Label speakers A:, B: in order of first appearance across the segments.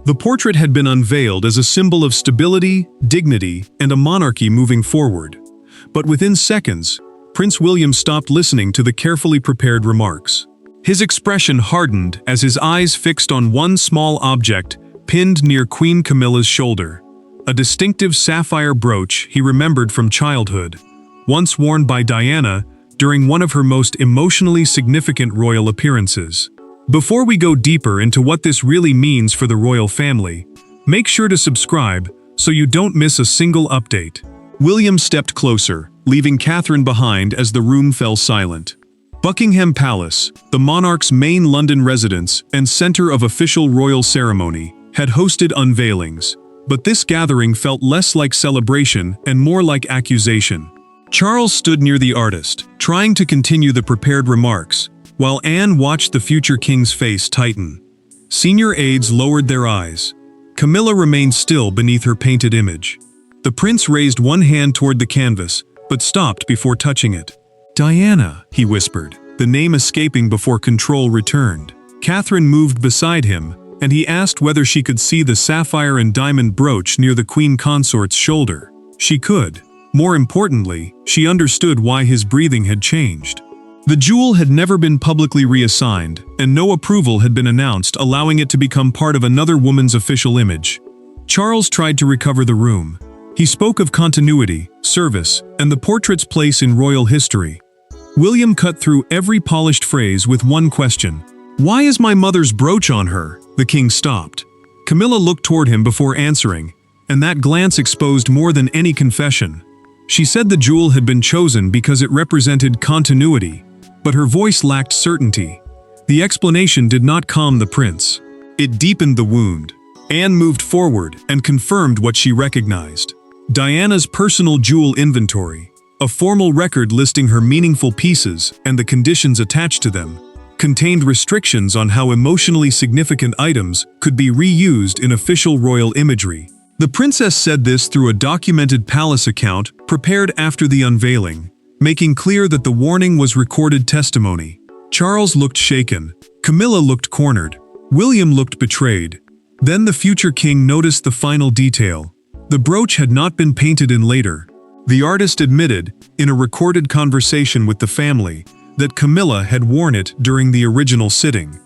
A: The portrait had been unveiled as a symbol of stability, dignity, and a monarchy moving forward. But within seconds, Prince William stopped listening to the carefully prepared remarks. His expression hardened as his eyes fixed on one small object pinned near Queen Camilla's shoulder, a distinctive sapphire brooch he remembered from childhood, once worn by Diana during one of her most emotionally significant royal appearances. Before we go deeper into what this really means for the royal family, make sure to subscribe so you don't miss a single update. William stepped closer, leaving Catherine behind as the room fell silent. Buckingham Palace, the monarch's main London residence and center of official royal ceremony, had hosted unveilings, but this gathering felt less like celebration and more like accusation. Charles stood near the artist, trying to continue the prepared remarks, while Anne watched the future king's face tighten. Senior aides lowered their eyes. Camilla remained still beneath her painted image. The prince raised one hand toward the canvas, but stopped before touching it. "Diana," he whispered, the name escaping before control returned. Catherine moved beside him, and he asked whether she could see the sapphire and diamond brooch near the queen consort's shoulder. She could. More importantly, she understood why his breathing had changed. The jewel had never been publicly reassigned, and no approval had been announced allowing it to become part of another woman's official image. Charles tried to recover the room. He spoke of continuity, service, and the portrait's place in royal history. William cut through every polished phrase with one question. "Why is my mother's brooch on her?" The king stopped. Camilla looked toward him before answering, and that glance exposed more than any confession. She said the jewel had been chosen because it represented continuity, but her voice lacked certainty. The explanation did not calm the prince. It deepened the wound. Anne moved forward and confirmed what she recognized. Diana's personal jewel inventory, a formal record listing her meaningful pieces and the conditions attached to them, contained restrictions on how emotionally significant items could be reused in official royal imagery. The princess said this through a documented palace account prepared after the unveiling, making clear that the warning was recorded testimony. Charles looked shaken. Camilla looked cornered. William looked betrayed. Then the future king noticed the final detail. The brooch had not been painted in later. The artist admitted, in a recorded conversation with the family, that Camilla had worn it during the original sitting.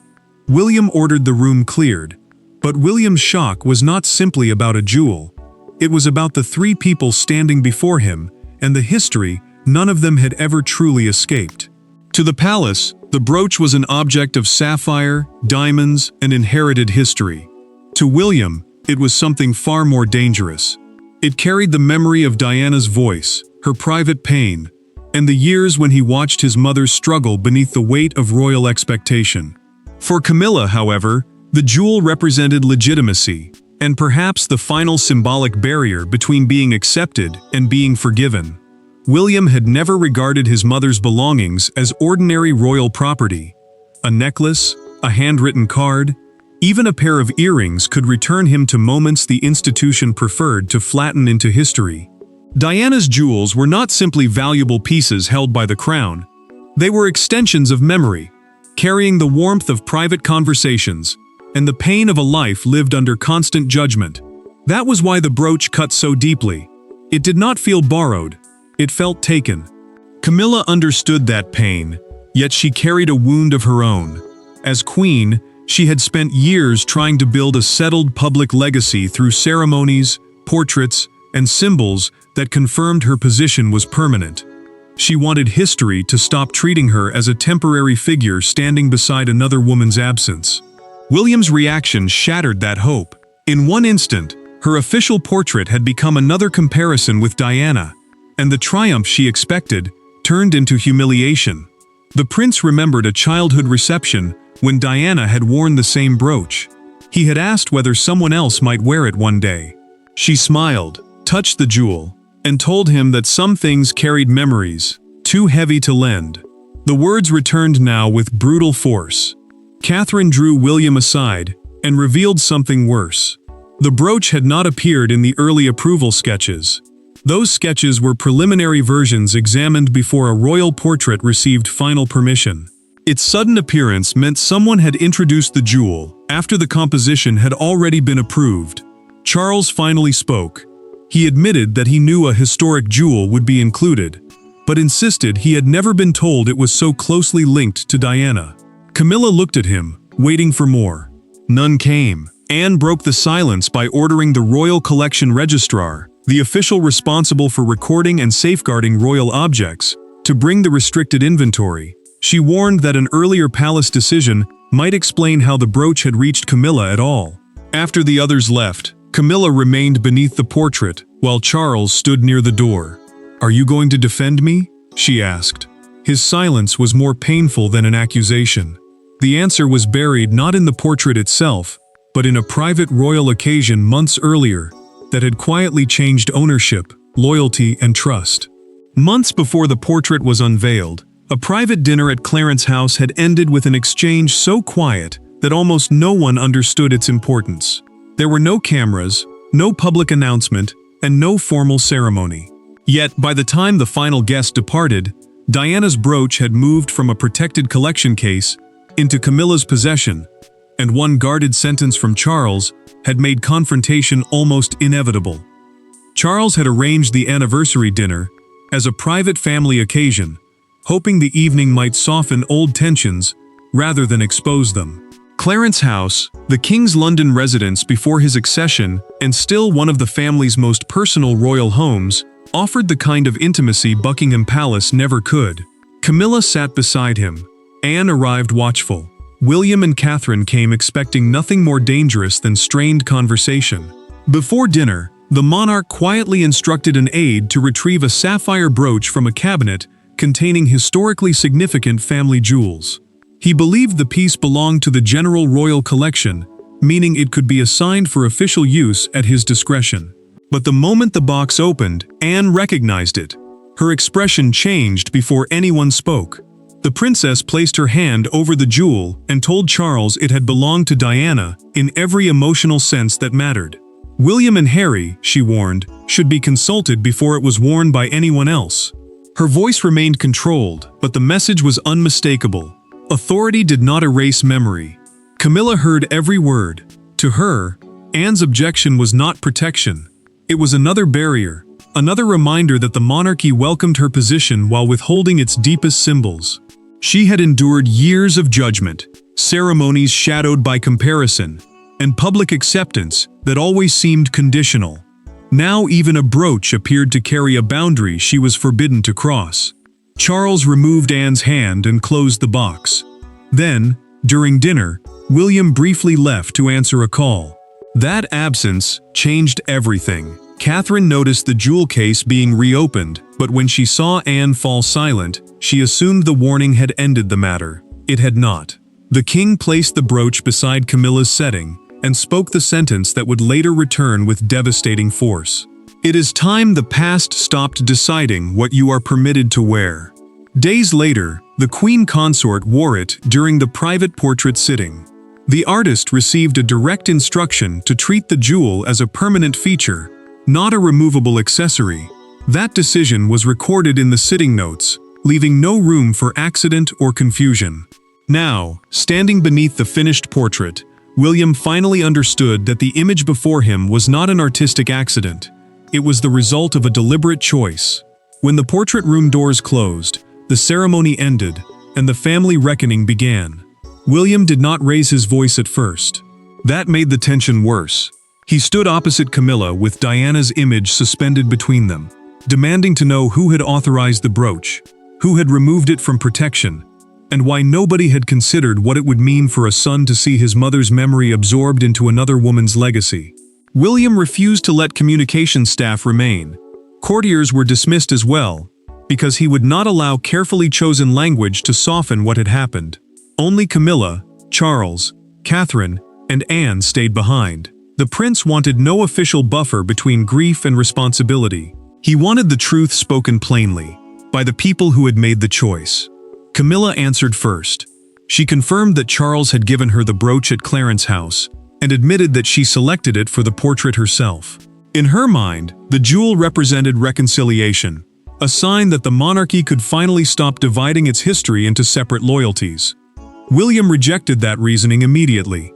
A: William ordered the room cleared. But William's shock was not simply about a jewel. It was about the three people standing before him, and the history none of them had ever truly escaped. To the palace, the brooch was an object of sapphire, diamonds, and inherited history. To William, it was something far more dangerous. It carried the memory of Diana's voice, her private pain, and the years when he watched his mother struggle beneath the weight of royal expectation. For Camilla, however, the jewel represented legitimacy, and perhaps the final symbolic barrier between being accepted and being forgiven. William had never regarded his mother's belongings as ordinary royal property. A necklace, a handwritten card, even a pair of earrings could return him to moments the institution preferred to flatten into history. Diana's jewels were not simply valuable pieces held by the crown. They were extensions of memory, carrying the warmth of private conversations and the pain of a life lived under constant judgment. That was why the brooch cut so deeply. It did not feel borrowed. It felt taken. Camilla understood that pain, yet she carried a wound of her own. As queen, she had spent years trying to build a settled public legacy through ceremonies, portraits, and symbols that confirmed her position was permanent. She wanted history to stop treating her as a temporary figure standing beside another woman's absence. William's reaction shattered that hope. In one instant, her official portrait had become another comparison with Diana, and the triumph she expected turned into humiliation. The prince remembered a childhood reception when Diana had worn the same brooch. He had asked whether someone else might wear it one day. She smiled, touched the jewel, and told him that some things carried memories, too heavy to lend. The words returned now with brutal force. Catherine drew William aside and revealed something worse. The brooch had not appeared in the early approval sketches. Those sketches were preliminary versions examined before a royal portrait received final permission. Its sudden appearance meant someone had introduced the jewel after the composition had already been approved. Charles finally spoke. He admitted that he knew a historic jewel would be included, but insisted he had never been told it was so closely linked to Diana. Camilla looked at him, waiting for more. None came. Anne broke the silence by ordering the Royal Collection Registrar, the official responsible for recording and safeguarding royal objects, to bring the restricted inventory. She warned that an earlier palace decision might explain how the brooch had reached Camilla at all. After the others left, Camilla remained beneath the portrait, while Charles stood near the door. "Are you going to defend me?" she asked. His silence was more painful than an accusation. The answer was buried not in the portrait itself, but in a private royal occasion months earlier that had quietly changed ownership, loyalty, and trust. Months before the portrait was unveiled, a private dinner at Clarence House had ended with an exchange so quiet that almost no one understood its importance. There were no cameras, no public announcement, and no formal ceremony. Yet, by the time the final guest departed, Diana's brooch had moved from a protected collection case into Camilla's possession, and one guarded sentence from Charles had made confrontation almost inevitable. Charles had arranged the anniversary dinner as a private family occasion, hoping the evening might soften old tensions rather than expose them. Clarence House, the King's London residence before his accession and still one of the family's most personal royal homes, offered the kind of intimacy Buckingham Palace never could. Camilla sat beside him. Anne arrived watchful. William and Catherine came expecting nothing more dangerous than strained conversation. Before dinner, the monarch quietly instructed an aide to retrieve a sapphire brooch from a cabinet containing historically significant family jewels. He believed the piece belonged to the general royal collection, meaning it could be assigned for official use at his discretion. But the moment the box opened, Anne recognized it. Her expression changed before anyone spoke. The princess placed her hand over the jewel and told Charles it had belonged to Diana in every emotional sense that mattered. William and Harry, she warned, should be consulted before it was worn by anyone else. Her voice remained controlled, but the message was unmistakable. Authority did not erase memory. Camilla heard every word. To her, Anne's objection was not protection. It was another barrier, another reminder that the monarchy welcomed her position while withholding its deepest symbols. She had endured years of judgment, ceremonies shadowed by comparison, and public acceptance that always seemed conditional. Now even a brooch appeared to carry a boundary she was forbidden to cross. Charles removed Anne's hand and closed the box. Then, during dinner, William briefly left to answer a call. That absence changed everything. Catherine noticed the jewel case being reopened, but when she saw Anne fall silent, she assumed the warning had ended the matter. It had not. The king placed the brooch beside Camilla's setting and spoke the sentence that would later return with devastating force. "It is time the past stopped deciding what you are permitted to wear." Days later, the queen consort wore it during the private portrait sitting. The artist received a direct instruction to treat the jewel as a permanent feature, not a removable accessory. That decision was recorded in the sitting notes, leaving no room for accident or confusion. Now, standing beneath the finished portrait, William finally understood that the image before him was not an artistic accident. It was the result of a deliberate choice. When the portrait room doors closed, the ceremony ended, and the family reckoning began. William did not raise his voice at first. That made the tension worse. He stood opposite Camilla with Diana's image suspended between them, demanding to know who had authorized the brooch, who had removed it from protection, and why nobody had considered what it would mean for a son to see his mother's memory absorbed into another woman's legacy. William refused to let communication staff remain. Courtiers were dismissed as well, because he would not allow carefully chosen language to soften what had happened. Only Camilla, Charles, Catherine, and Anne stayed behind. The prince wanted no official buffer between grief and responsibility. He wanted the truth spoken plainly, by the people who had made the choice. Camilla answered first. She confirmed that Charles had given her the brooch at Clarence House, and admitted that she selected it for the portrait herself. In her mind, the jewel represented reconciliation, a sign that the monarchy could finally stop dividing its history into separate loyalties. William rejected that reasoning immediately.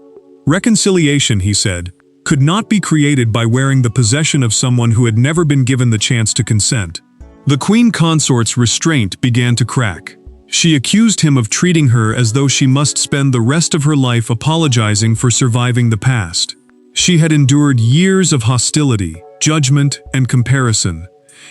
A: Reconciliation, he said, could not be created by wearing the possession of someone who had never been given the chance to consent. The queen consort's restraint began to crack. She accused him of treating her as though she must spend the rest of her life apologizing for surviving the past. She had endured years of hostility, judgment, and comparison,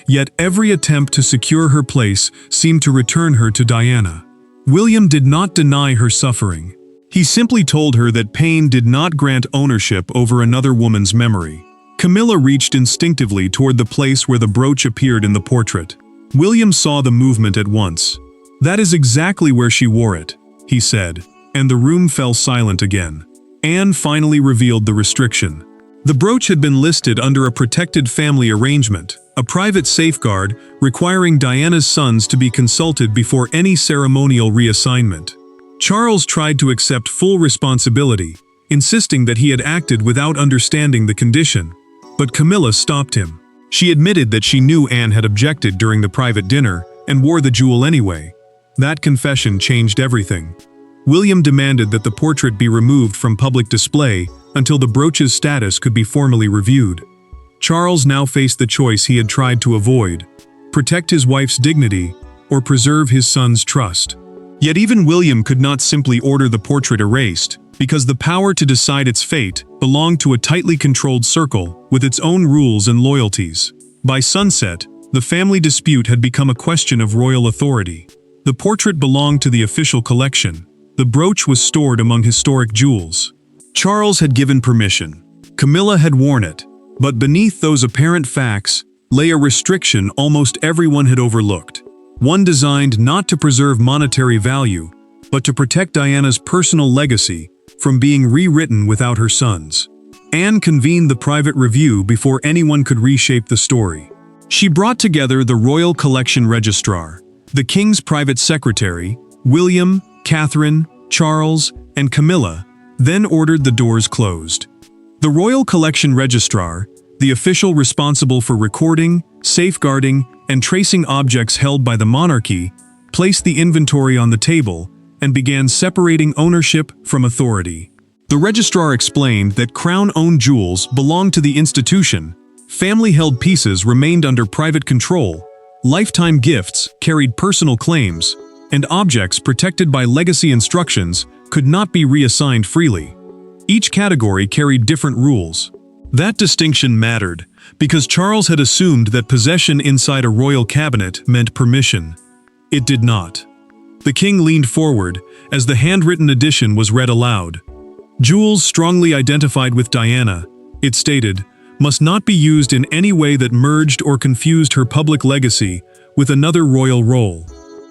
A: yet every attempt to secure her place seemed to return her to Diana. William did not deny her suffering. He simply told her that pain did not grant ownership over another woman's memory. Camilla reached instinctively toward the place where the brooch appeared in the portrait. William saw the movement at once. "That is exactly where she wore it," he said, and the room fell silent again. Anne finally revealed the restriction. The brooch had been listed under a protected family arrangement, a private safeguard requiring Diana's sons to be consulted before any ceremonial reassignment. Charles tried to accept full responsibility, insisting that he had acted without understanding the condition, but Camilla stopped him. She admitted that she knew Anne had objected during the private dinner and wore the jewel anyway. That confession changed everything. William demanded that the portrait be removed from public display until the brooch's status could be formally reviewed. Charles now faced the choice he had tried to avoid: protect his wife's dignity or preserve his son's trust. Yet even William could not simply order the portrait erased, because the power to decide its fate belonged to a tightly controlled circle with its own rules and loyalties. By sunset, the family dispute had become a question of royal authority. The portrait belonged to the official collection. The brooch was stored among historic jewels. Charles had given permission. Camilla had worn it. But beneath those apparent facts lay a restriction almost everyone had overlooked. One designed not to preserve monetary value, but to protect Diana's personal legacy from being rewritten without her sons. Anne convened the private review before anyone could reshape the story. She brought together the Royal Collection Registrar, the King's private secretary, William, Catherine, Charles, and Camilla, then ordered the doors closed. The Royal Collection Registrar, the official responsible for recording, safeguarding, and tracing objects held by the monarchy, placed the inventory on the table and began separating ownership from authority. The registrar explained that crown-owned jewels belonged to the institution, family-held pieces remained under private control, lifetime gifts carried personal claims, and objects protected by legacy instructions could not be reassigned freely. Each category carried different rules. That distinction mattered, because Charles had assumed that possession inside a royal cabinet meant permission. It did not. The king leaned forward as the handwritten edition was read aloud. Jewels strongly identified with Diana, it stated, must not be used in any way that merged or confused her public legacy with another royal role.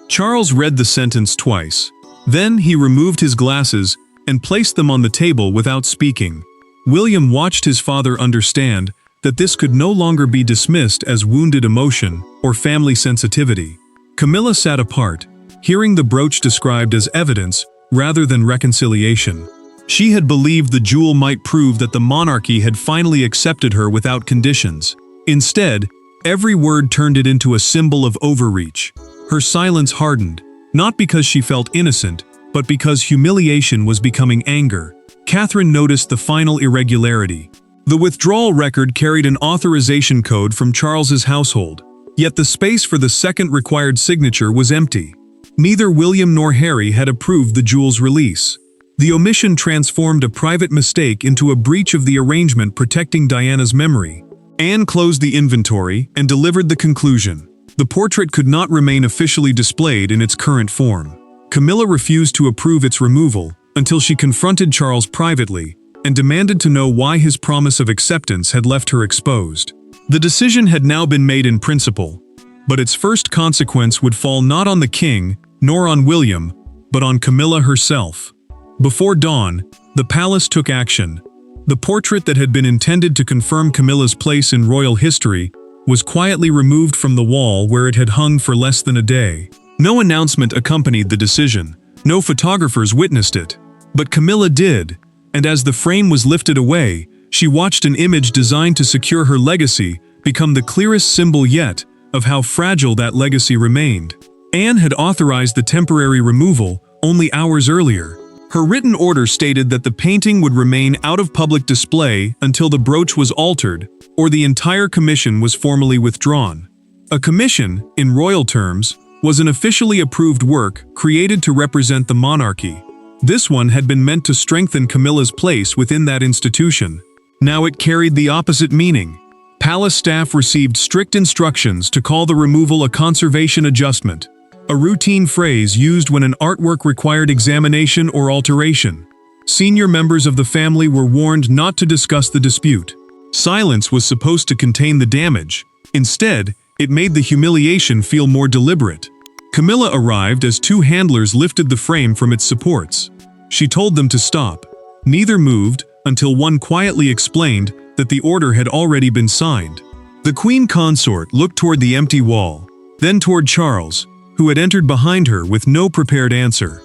A: Charles read the sentence twice. Then he removed his glasses and placed them on the table without speaking. William watched his father understand that this could no longer be dismissed as wounded emotion or family sensitivity. Camilla sat apart, hearing the brooch described as evidence rather than reconciliation. She had believed the jewel might prove that the monarchy had finally accepted her without conditions. Instead, every word turned it into a symbol of overreach. Her silence hardened, not because she felt innocent, but because humiliation was becoming anger. Catherine noticed the final irregularity. The withdrawal record carried an authorization code from Charles's household, yet the space for the second required signature was empty. Neither William nor Harry had approved the jewel's release. The omission transformed a private mistake into a breach of the arrangement protecting Diana's memory. Anne closed the inventory and delivered the conclusion. The portrait could not remain officially displayed in its current form. Camilla refused to approve its removal until she confronted Charles privately and demanded to know why his promise of acceptance had left her exposed. The decision had now been made in principle, but its first consequence would fall not on the king nor on William, but on Camilla herself. Before dawn, the palace took action. The portrait that had been intended to confirm Camilla's place in royal history was quietly removed from the wall where it had hung for less than a day. No announcement accompanied the decision. No photographers witnessed it. But Camilla did, and as the frame was lifted away, she watched an image designed to secure her legacy become the clearest symbol yet of how fragile that legacy remained. Anne had authorized the temporary removal only hours earlier. Her written order stated that the painting would remain out of public display until the brooch was altered or the entire commission was formally withdrawn. A commission, in royal terms, was an officially approved work created to represent the monarchy. This one had been meant to strengthen Camilla's place within that institution. Now it carried the opposite meaning. Palace staff received strict instructions to call the removal a conservation adjustment, a routine phrase used when an artwork required examination or alteration. Senior members of the family were warned not to discuss the dispute. Silence was supposed to contain the damage. Instead, it made the humiliation feel more deliberate. Camilla arrived as two handlers lifted the frame from its supports. She told them to stop. Neither moved until one quietly explained that the order had already been signed. The queen consort looked toward the empty wall, then toward Charles, who had entered behind her with no prepared answer.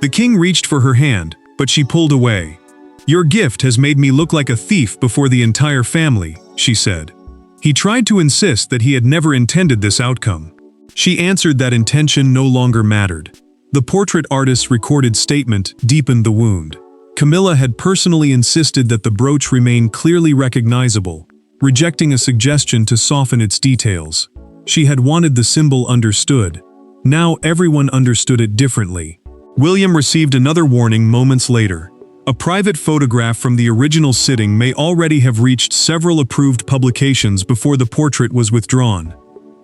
A: The king reached for her hand, but she pulled away. "Your gift has made me look like a thief before the entire family," she said. He tried to insist that he had never intended this outcome. She answered that intention no longer mattered. The portrait artist's recorded statement deepened the wound. Camilla had personally insisted that the brooch remain clearly recognizable, rejecting a suggestion to soften its details. She had wanted the symbol understood. Now everyone understood it differently. William received another warning moments later. A private photograph from the original sitting may already have reached several approved publications before the portrait was withdrawn.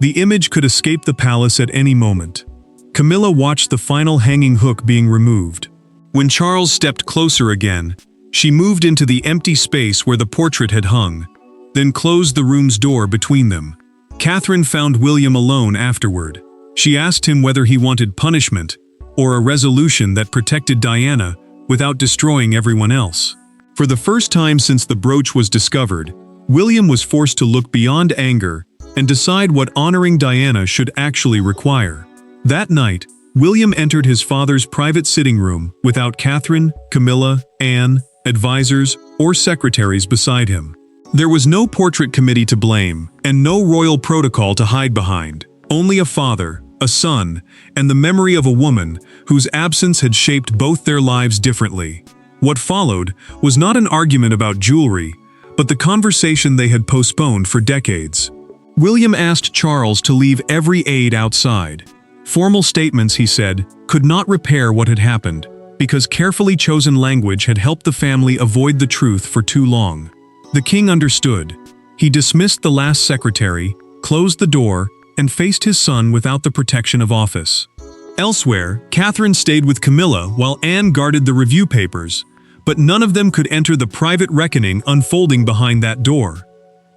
A: The image could escape the palace at any moment. Camilla watched the final hanging hook being removed. When Charles stepped closer again, she moved into the empty space where the portrait had hung, then closed the room's door between them. Catherine found William alone afterward. She asked him whether he wanted punishment or a resolution that protected Diana without destroying everyone else. For the first time since the brooch was discovered, William was forced to look beyond anger and decide what honoring Diana should actually require. That night, William entered his father's private sitting room without Catherine, Camilla, Anne, advisors, or secretaries beside him. There was no portrait committee to blame and no royal protocol to hide behind. Only a father, a son, and the memory of a woman whose absence had shaped both their lives differently. What followed was not an argument about jewelry, but the conversation they had postponed for decades. William asked Charles to leave every aide outside. Formal statements, he said, could not repair what had happened, because carefully chosen language had helped the family avoid the truth for too long. The king understood. He dismissed the last secretary, closed the door, and faced his son without the protection of office. Elsewhere, Catherine stayed with Camilla while Anne guarded the review papers, but none of them could enter the private reckoning unfolding behind that door.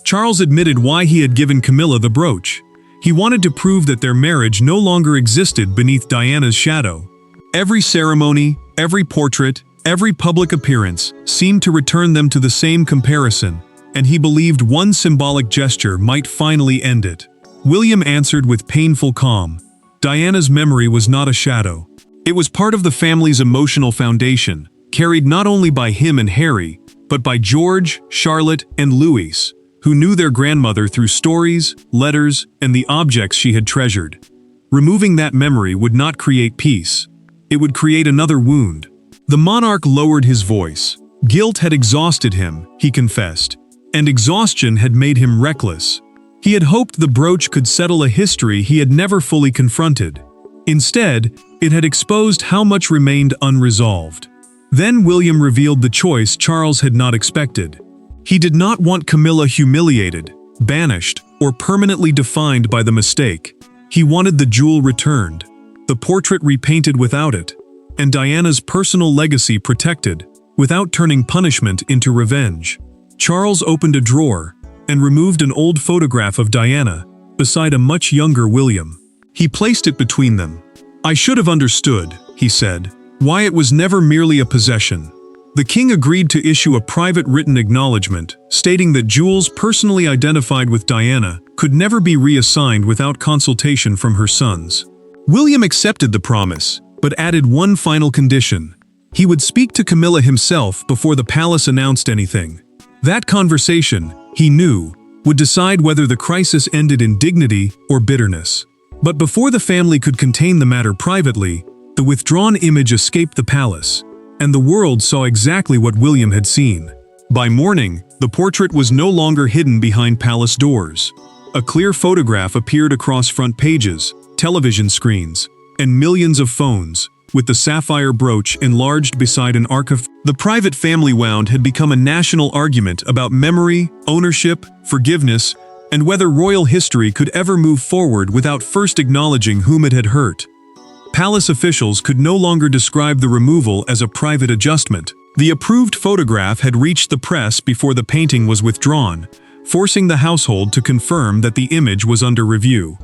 A: Charles admitted why he had given Camilla the brooch. He wanted to prove that their marriage no longer existed beneath Diana's shadow. Every ceremony, every portrait, every public appearance seemed to return them to the same comparison, and he believed one symbolic gesture might finally end it. William answered with painful calm. Diana's memory was not a shadow. It was part of the family's emotional foundation, carried not only by him and Harry, but by George, Charlotte, and Louis, who knew their grandmother through stories, letters, and the objects she had treasured. Removing that memory would not create peace. It would create another wound. The monarch lowered his voice. Guilt had exhausted him, he confessed, and exhaustion had made him reckless. He had hoped the brooch could settle a history he had never fully confronted. Instead, it had exposed how much remained unresolved. Then William revealed the choice Charles had not expected. He did not want Camilla humiliated, banished, or permanently defined by the mistake. He wanted the jewel returned, the portrait repainted without it, and Diana's personal legacy protected, without turning punishment into revenge. Charles opened a drawer and removed an old photograph of Diana beside a much younger William. He placed it between them. "I should have understood," he said, "why it was never merely a possession." The king agreed to issue a private written acknowledgement, stating that jewels personally identified with Diana could never be reassigned without consultation from her sons. William accepted the promise, but added one final condition. He would speak to Camilla himself before the palace announced anything. That conversation, he knew, would decide whether the crisis ended in dignity or bitterness. But before the family could contain the matter privately, the withdrawn image escaped the palace, and the world saw exactly what William had seen. By morning, the portrait was no longer hidden behind palace doors. A clear photograph appeared across front pages, television screens, and millions of phones, with the sapphire brooch enlarged beside an arc of... The private family wound had become a national argument about memory, ownership, forgiveness, and whether royal history could ever move forward without first acknowledging whom it had hurt. Palace officials could no longer describe the removal as a private adjustment. The approved photograph had reached the press before the painting was withdrawn, forcing the household to confirm that the image was under review.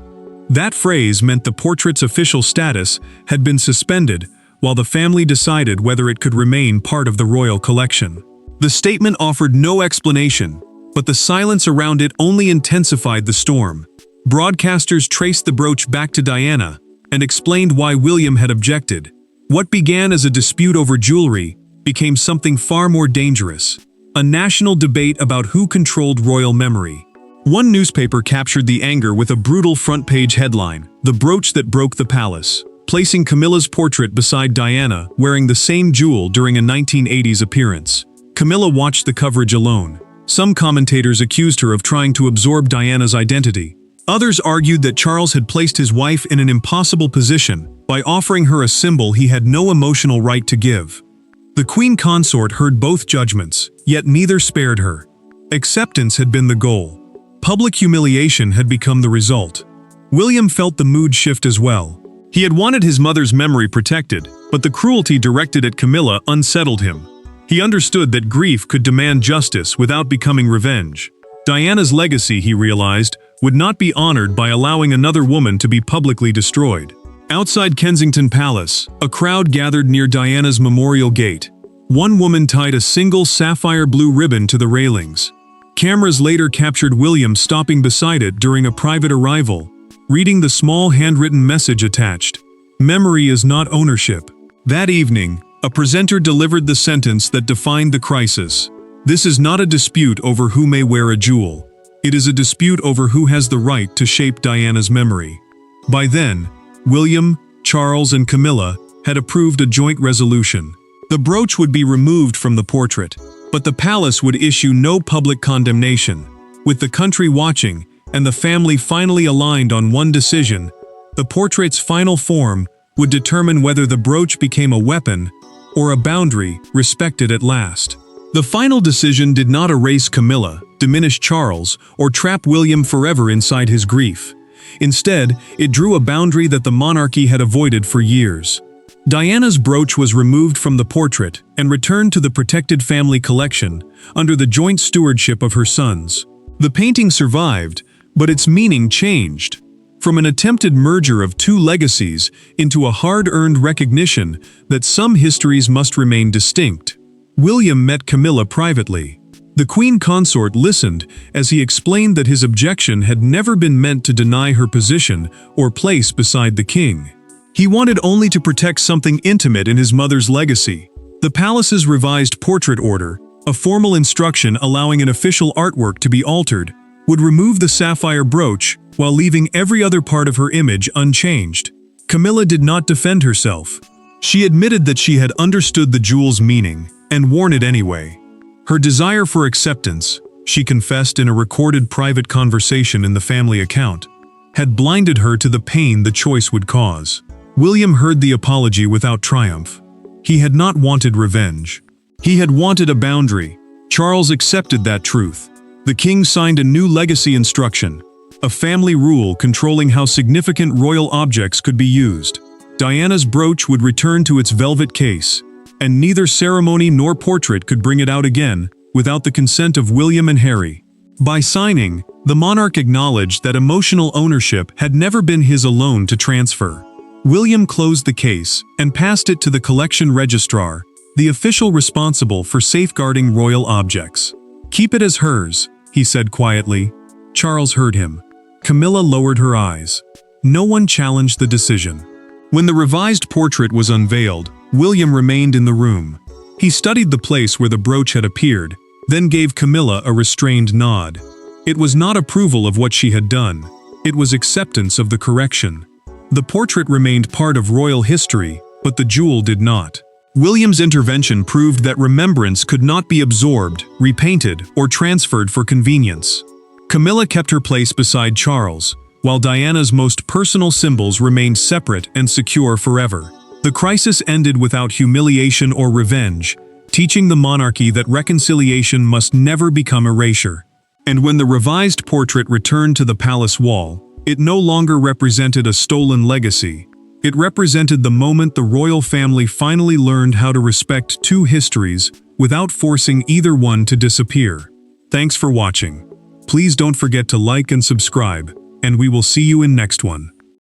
A: That phrase meant the portrait's official status had been suspended while the family decided whether it could remain part of the royal collection. The statement offered no explanation, but the silence around it only intensified the storm. Broadcasters traced the brooch back to Diana and explained why William had objected. What began as a dispute over jewelry became something far more dangerous: a national debate about who controlled royal memory. One newspaper captured the anger with a brutal front-page headline, "The Brooch That Broke the Palace," placing Camilla's portrait beside Diana wearing the same jewel during a 1980s appearance. Camilla watched the coverage alone. Some commentators accused her of trying to absorb Diana's identity. Others argued that Charles had placed his wife in an impossible position by offering her a symbol he had no emotional right to give. The Queen Consort heard both judgments, yet neither spared her. Acceptance had been the goal. Public humiliation had become the result. William felt the mood shift as well. He had wanted his mother's memory protected, but the cruelty directed at Camilla unsettled him. He understood that grief could demand justice without becoming revenge. Diana's legacy, he realized, would not be honored by allowing another woman to be publicly destroyed. Outside Kensington Palace, a crowd gathered near Diana's memorial gate. One woman tied a single sapphire blue ribbon to the railings. Cameras later captured William stopping beside it during a private arrival, reading the small handwritten message attached. "Memory is not ownership." That evening, a presenter delivered the sentence that defined the crisis. "This is not a dispute over who may wear a jewel. It is a dispute over who has the right to shape Diana's memory." By then, William, Charles, and Camilla had approved a joint resolution. The brooch would be removed from the portrait, but the palace would issue no public condemnation. With the country watching, and the family finally aligned on one decision, the portrait's final form would determine whether the brooch became a weapon or a boundary respected at last. The final decision did not erase Camilla, diminish Charles, or trap William forever inside his grief. Instead, it drew a boundary that the monarchy had avoided for years. Diana's brooch was removed from the portrait and returned to the protected family collection under the joint stewardship of her sons. The painting survived, but its meaning changed. From an attempted merger of two legacies into a hard-earned recognition that some histories must remain distinct. William met Camilla privately. The Queen Consort listened as he explained that his objection had never been meant to deny her position or place beside the king. He wanted only to protect something intimate in his mother's legacy. The palace's revised portrait order, a formal instruction allowing an official artwork to be altered, would remove the sapphire brooch while leaving every other part of her image unchanged. Camilla did not defend herself. She admitted that she had understood the jewel's meaning and worn it anyway. Her desire for acceptance, she confessed in a recorded private conversation in the family account, had blinded her to the pain the choice would cause. William heard the apology without triumph. He had not wanted revenge. He had wanted a boundary. Charles accepted that truth. The king signed a new legacy instruction, a family rule controlling how significant royal objects could be used. Diana's brooch would return to its velvet case, and neither ceremony nor portrait could bring it out again without the consent of William and Harry. By signing, the monarch acknowledged that emotional ownership had never been his alone to transfer. William closed the case and passed it to the collection registrar, the official responsible for safeguarding royal objects. "Keep it as hers," he said quietly. Charles heard him. Camilla lowered her eyes. No one challenged the decision. When the revised portrait was unveiled, William remained in the room. He studied the place where the brooch had appeared, then gave Camilla a restrained nod. It was not approval of what she had done. It was acceptance of the correction. The portrait remained part of royal history, but the jewel did not. William's intervention proved that remembrance could not be absorbed, repainted, or transferred for convenience. Camilla kept her place beside Charles, while Diana's most personal symbols remained separate and secure forever. The crisis ended without humiliation or revenge, teaching the monarchy that reconciliation must never become erasure. And when the revised portrait returned to the palace wall, it no longer represented a stolen legacy. It represented the moment the royal family finally learned how to respect two histories without forcing either one to disappear. Thanks for watching. Please don't forget to like and subscribe, and we will see you in next one.